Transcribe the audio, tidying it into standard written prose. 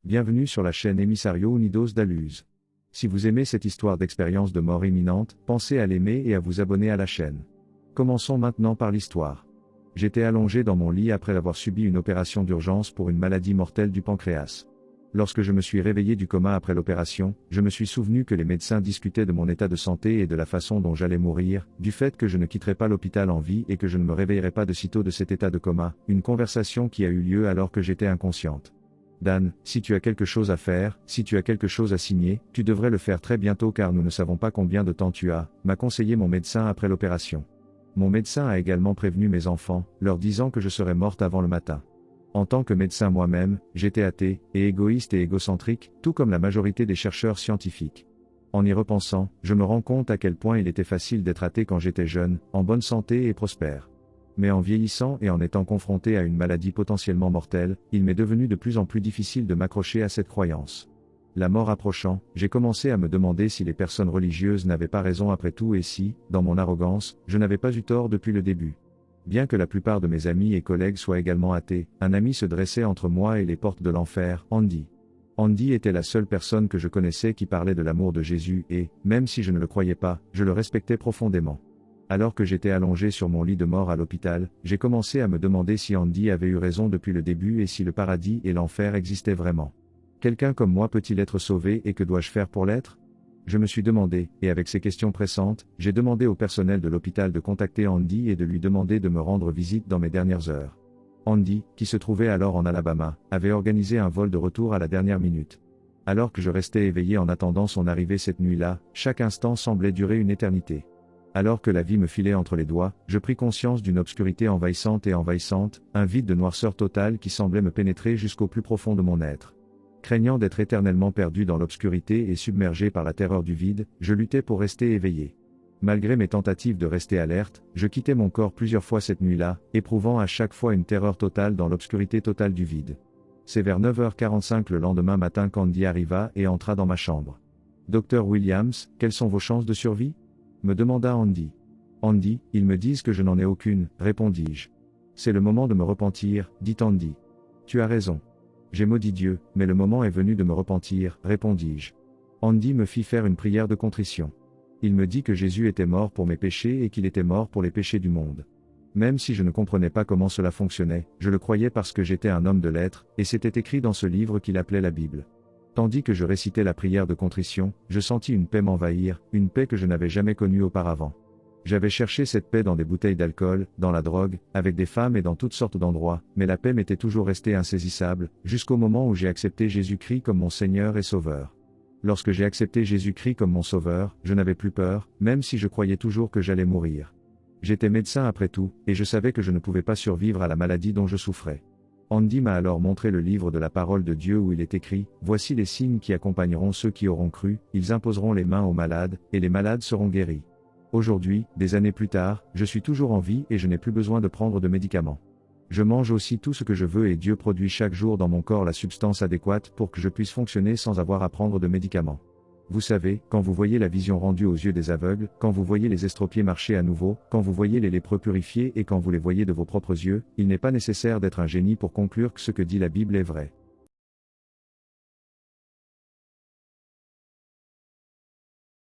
Bienvenue sur la chaîne Emissario Unidos da Luz. Si vous aimez cette histoire d'expérience de mort imminente, pensez à l'aimer et à vous abonner à la chaîne. Commençons maintenant par l'histoire. J'étais allongé dans mon lit après avoir subi une opération d'urgence pour une maladie mortelle du pancréas. Lorsque je me suis réveillé du coma après l'opération, je me suis souvenu que les médecins discutaient de mon état de santé et de la façon dont j'allais mourir, du fait que je ne quitterais pas l'hôpital en vie et que je ne me réveillerais pas de sitôt de cet état de coma, une conversation qui a eu lieu alors que j'étais inconsciente. Dan, si tu as quelque chose à faire, si tu as quelque chose à signer, tu devrais le faire très bientôt car nous ne savons pas combien de temps tu as, m'a conseillé mon médecin après l'opération. Mon médecin a également prévenu mes enfants, leur disant que je serais morte avant le matin. En tant que médecin moi-même, j'étais athée, et égoïste et égocentrique, tout comme la majorité des chercheurs scientifiques. En y repensant, je me rends compte à quel point il était facile d'être athée quand j'étais jeune, en bonne santé et prospère. Mais en vieillissant et en étant confronté à une maladie potentiellement mortelle, il m'est devenu de plus en plus difficile de m'accrocher à cette croyance. La mort approchant, j'ai commencé à me demander si les personnes religieuses n'avaient pas raison après tout et si, dans mon arrogance, je n'avais pas eu tort depuis le début. Bien que la plupart de mes amis et collègues soient également athées, un ami se dressait entre moi et les portes de l'enfer, Andy. Andy était la seule personne que je connaissais qui parlait de l'amour de Jésus et, même si je ne le croyais pas, je le respectais profondément. Alors que j'étais allongé sur mon lit de mort à l'hôpital, j'ai commencé à me demander si Andy avait eu raison depuis le début et si le paradis et l'enfer existaient vraiment. Quelqu'un comme moi peut-il être sauvé et que dois-je faire pour l'être ? Je me suis demandé, et avec ces questions pressantes, j'ai demandé au personnel de l'hôpital de contacter Andy et de lui demander de me rendre visite dans mes dernières heures. Andy, qui se trouvait alors en Alabama, avait organisé un vol de retour à la dernière minute. Alors que je restais éveillé en attendant son arrivée cette nuit-là, chaque instant semblait durer une éternité. Alors que la vie me filait entre les doigts, je pris conscience d'une obscurité envahissante, un vide de noirceur totale qui semblait me pénétrer jusqu'au plus profond de mon être. Craignant d'être éternellement perdu dans l'obscurité et submergé par la terreur du vide, je luttais pour rester éveillé. Malgré mes tentatives de rester alerte, je quittais mon corps plusieurs fois cette nuit-là, éprouvant à chaque fois une terreur totale dans l'obscurité totale du vide. C'est vers 9h45 le lendemain matin qu'Andy arriva et entra dans ma chambre. « Dr Williams, quelles sont vos chances de survie ?» me demanda Andy. « Andy, ils me disent que je n'en ai aucune, répondis-je. « C'est le moment de me repentir, dit Andy. « Tu as raison. J'ai maudit Dieu, mais le moment est venu de me repentir, répondis-je. Andy me fit faire une prière de contrition. Il me dit que Jésus était mort pour mes péchés et qu'il était mort pour les péchés du monde. Même si je ne comprenais pas comment cela fonctionnait, je le croyais parce que j'étais un homme de lettres, et c'était écrit dans ce livre qu'il appelait la Bible. Tandis que je récitais la prière de contrition, je sentis une paix m'envahir, une paix que je n'avais jamais connue auparavant. J'avais cherché cette paix dans des bouteilles d'alcool, dans la drogue, avec des femmes et dans toutes sortes d'endroits, mais la paix m'était toujours restée insaisissable, jusqu'au moment où j'ai accepté Jésus-Christ comme mon Seigneur et Sauveur. Lorsque j'ai accepté Jésus-Christ comme mon Sauveur, je n'avais plus peur, même si je croyais toujours que j'allais mourir. J'étais médecin après tout, et je savais que je ne pouvais pas survivre à la maladie dont je souffrais. Andy m'a alors montré le livre de la parole de Dieu où il est écrit « Voici les signes qui accompagneront ceux qui auront cru, ils imposeront les mains aux malades, et les malades seront guéris. » Aujourd'hui, des années plus tard, je suis toujours en vie et je n'ai plus besoin de prendre de médicaments. Je mange aussi tout ce que je veux et Dieu produit chaque jour dans mon corps la substance adéquate pour que je puisse fonctionner sans avoir à prendre de médicaments. Vous savez, quand vous voyez la vision rendue aux yeux des aveugles, quand vous voyez les estropiés marcher à nouveau, quand vous voyez les lépreux purifiés et quand vous les voyez de vos propres yeux, il n'est pas nécessaire d'être un génie pour conclure que ce que dit la Bible est vrai.